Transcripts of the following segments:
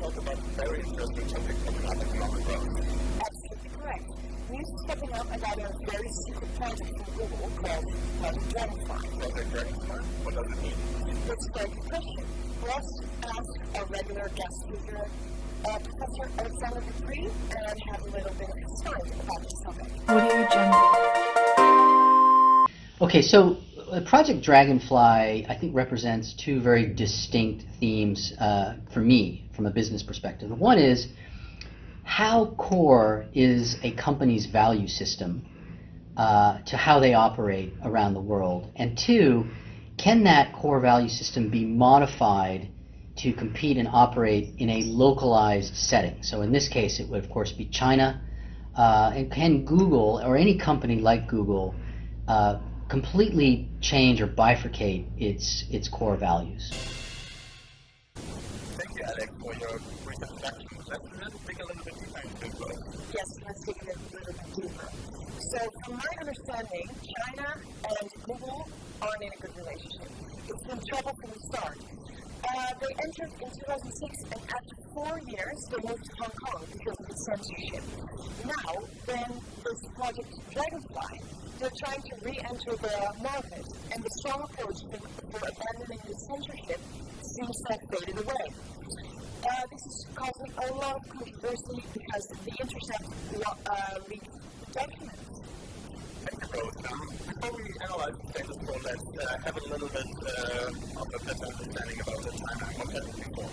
talk about very interesting topics coming up in Norman Road. Absolutely correct. News is stepping up about a very secret project from Google called Project Dragonfly. Project Dragonfly? What does it mean? That's a very good question. Let's ask our regular guest speaker, Professor Alexander Dupree, and have a little bit of insight about this topic. Audio Jungle. Okay, so Project Dragonfly, I think, represents two very distinct themes for me from a business perspective. One is, how core is a company's value system to how they operate around the world? And two, can that core value system be modified to compete and operate in a localized setting? So in this case, it would of course be China. And can Google, or any company like Google, completely change or bifurcate its core values? Thank you, Alex, for your brief introduction. Let's dig a little bit deeper into it. Yes, let's dig a little bit deeper. So from my understanding, China and Google aren't in a good relationship. It's been trouble from the start. They entered in 2006, and after 4 years, they moved to Hong Kong because of the censorship. Now, then this Project Dragonfly, they're trying to re-enter the market, and the strong approach for abandoning the censorship seems to have faded away. This is causing a lot of controversy because The Intercept leaked documents. Thank you, Rose. Before we analyze the status quo, let's have a little bit of a better understanding about the China and what happened before.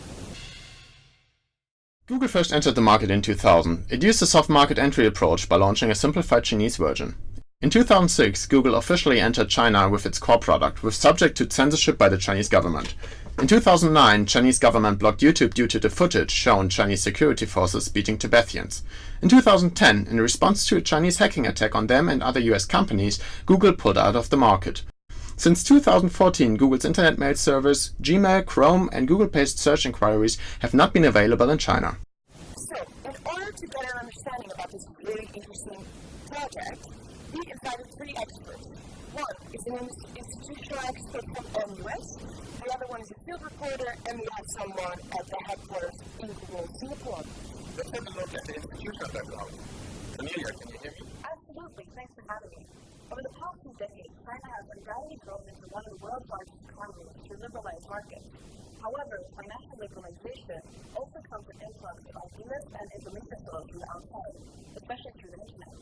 Google first entered the market in 2000. It used a soft market entry approach by launching a simplified Chinese version. In 2006, Google officially entered China with its core product, with subject to censorship by the Chinese government. In 2009, Chinese government blocked YouTube due to the footage shown Chinese security forces beating Tibetans. In 2010, in response to a Chinese hacking attack on them and other US companies, Google pulled out of the market. Since 2014, Google's internet mail service, Gmail, Chrome, and Google-based search inquiries have not been available in China. So, in order to get an understanding about this really interesting project, we invited 3 experts. One is an institutional expert from MUS, the other one is a field reporter, and we have someone at the headquarters in Google, Singapore. Let's have a look at the institutional background. Cornelia, can you hear me? Absolutely, thanks for having me. Over the past 2 decades, China has undoubtedly grown into one of the world's largest economies through liberalized markets. However, financial liberalization also comes with influx of ideas and information flow from the outside, especially through the internet.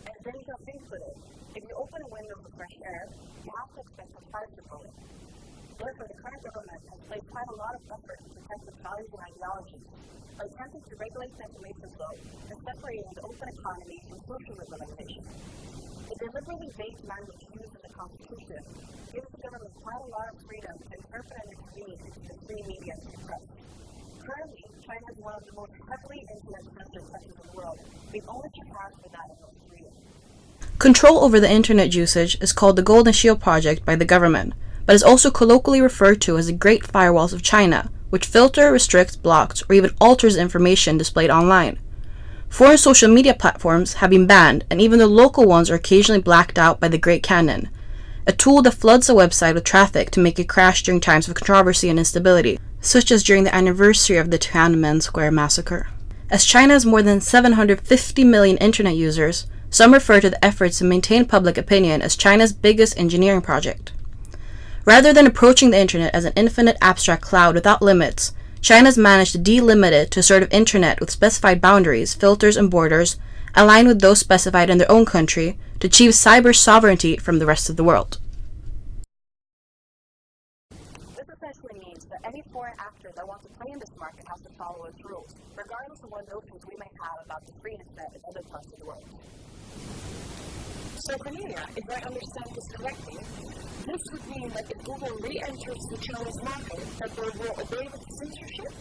And then you got things with it. If you open a window for fresh air, you have to expect some fire to blow it. Therefore, the current government has placed quite a lot of effort to protect its values and ideologies by attempting to regulate the information flow and separating the open economy from social liberalization. The deliberately based language used in the Constitution gives the government quite a lot of freedom to interpret and intervene into the free media and the press. Currently, China is one of the most heavily internet-censored countries in the world, being only surpassed by that of North Korea. Control over the internet usage is called the Golden Shield Project by the government, but is also colloquially referred to as the Great Firewalls of China, which filter, restricts, blocks, or even alters information displayed online. Foreign social media platforms have been banned, and even the local ones are occasionally blacked out by the Great Cannon, a tool that floods a website with traffic to make it crash during times of controversy and instability, such as during the anniversary of the Tiananmen Square massacre. As China has more than 750 million internet users, some refer to the efforts to maintain public opinion as China's biggest engineering project. Rather than approaching the internet as an infinite abstract cloud without limits, China's managed to delimit it to a sort of internet with specified boundaries, filters, and borders, aligned with those specified in their own country, to achieve cyber sovereignty from the rest of the world. This essentially means that any foreign actor that wants to play in this market has to follow its rules, regardless of what notions we may have about the free internet in other parts of the world. So, Cornelia, if I understand this correctly, this would mean that if Google re-enters the Chinese market, that they will obey the censorship?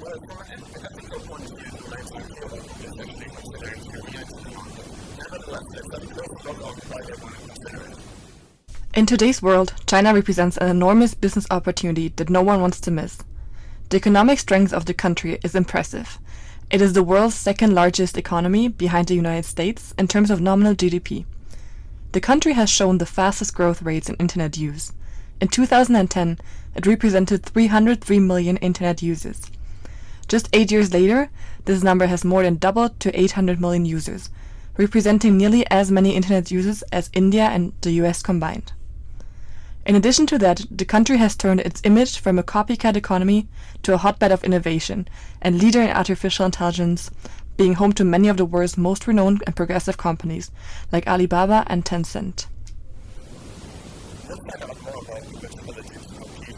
Well, from an ethical point of view, the right idea of this actually considering to re-enter the market. Nevertheless, let's have a closer look on why they want to consider it. In today's world, China represents an enormous business opportunity that no one wants to miss. The economic strength of the country is impressive. It is the world's second largest economy behind the United States in terms of nominal GDP. The country has shown the fastest growth rates in internet use. In 2010, it represented 303 million internet users. Just 8 years later, this number has more than doubled to 800 million users, representing nearly as many internet users as India and the US combined. In addition to that, the country has turned its image from a copycat economy to a hotbed of innovation and leader in artificial intelligence, being home to many of the world's most renowned and progressive companies, like Alibaba and Tencent. Let's find out more about the possibilities of using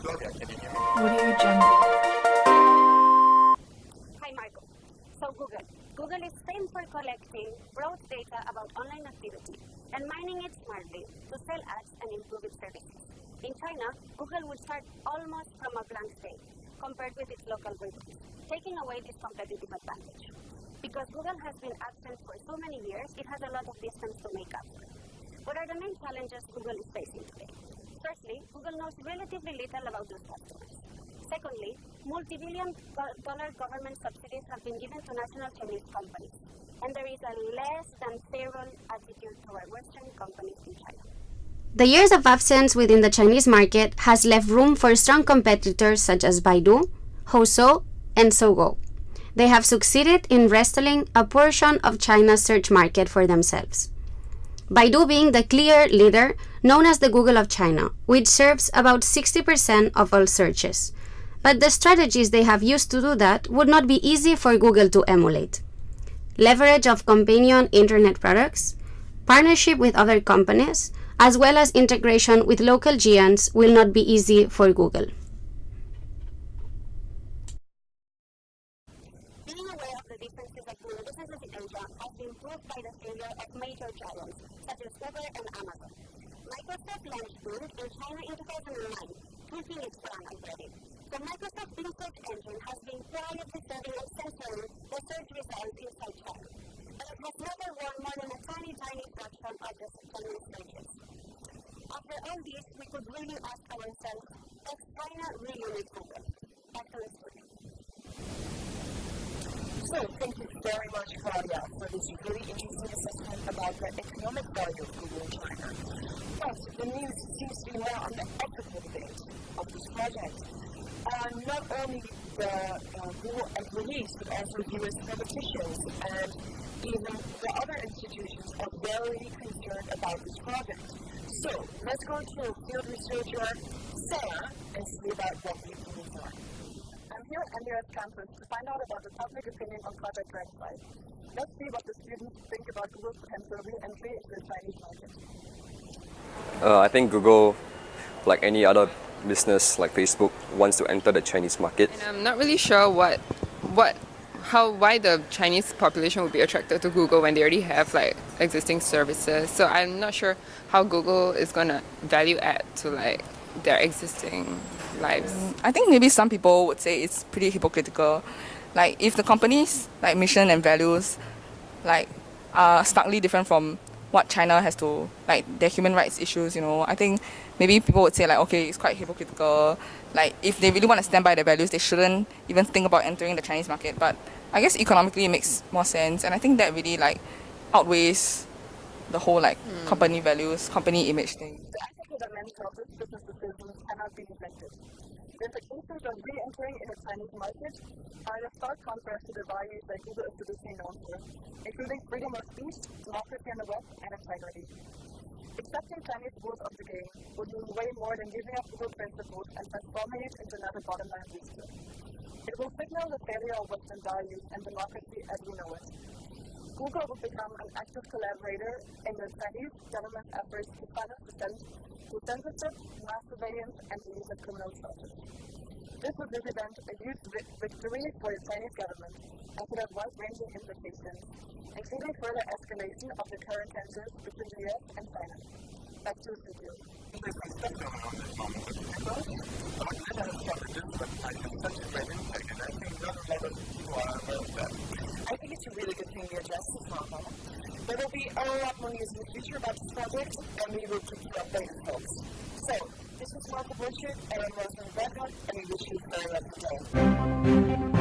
Claudia, can you hear me? Audio Jungle. Hi, Marco. So Google is famed for collecting broad data about online activity and mining it smartly to sell ads and improve its services. In China, Google would start almost from a blank slate compared with its local rivals, taking away this competitive advantage. Because Google has been absent for so many years, it has a lot of distance to make up for. What are the main challenges Google is facing today? Firstly, Google knows relatively little about those customers. Secondly, multi-billion-dollar government subsidies have been given to national Chinese companies, and there is a less than favorable attitude toward Western companies in China. The years of absence within the Chinese market has left room for strong competitors such as Baidu, Houzhou, and Sogou. They have succeeded in wresting a portion of China's search market for themselves. Baidu being the clear leader, known as the Google of China, which serves about 60% of all searches. But the strategies they have used to do that would not be easy for Google to emulate. Leverage of companion internet products, partnership with other companies, as well as integration with local giants will not be easy for Google. Being aware of the differences of doing businesses in Asia has been proved by the failure of major giants such as Uber and Amazon. Microsoft launched Bing in China in 2009, proving its brand identity. The Microsoft Bing search engine has been quietly serving and censoring the search results inside China, but it has never won more than a tiny fraction of the Chinese searches. After all this, we could really ask ourselves, does China really need Google? Back to the studio. So, thank you very much, Claudia, for this really interesting assessment about the economic value of Google in China. But the news seems to be more on the ethical debate of this project. Not only the Google employees, but also US politicians and even the other institutions are very concerned about this project. So, let's go to field researcher Sarah and see about what the opinions are. I'm here at NUS campus to find out about the public opinion on Project Dragonfly. Let's see what the students think about Google's potential re-entry into the Chinese market. I think Google, like any other business like Facebook, wants to enter the Chinese market. And I'm not really sure why the Chinese population would be attracted to Google when they already have like existing services. So I'm not sure how Google is gonna value add to like their existing lives. I think maybe some people would say it's pretty hypocritical. Like if the company's like mission and values like are starkly different from what China has to, like their human rights issues, I think maybe people would say like, okay, it's quite hypocritical. Like if they really want to stand by their values, they shouldn't even think about entering the Chinese market. But I guess economically it makes more sense, and I think that really like outweighs the whole like company values, company image thing. The ethical dimension of this business decision cannot be neglected. The implications of re-entering in the Chinese market are in a stark contrast to the values that Google is traditionally known for, including freedom of speech, democracy on the web, and integrity. Accepting Chinese rules of the game would mean way more than giving up Google principles and transforming it into another bottom-line booster. It will signal the failure of Western values and democracy as we know it. Google will become an active collaborator in the Chinese government's efforts to silence dissent, through censorship, mass surveillance, and the use of criminal justice. This would represent a huge victory for the Chinese government and could have wide-ranging implications, including further escalation of the current tensions between the US and China. Back to the studio. There's some stuff going on at this moment with people. I have started this website has such a great impact, and I think not a lot of people are aware of that. I think it's a really good thing you addressed this problem. There will be a lot more news in the future about this project, and we will keep you updated, folks. So, this was Marco Butcher, and I'm Rosemary Bradford, and we wish you a very lovely day.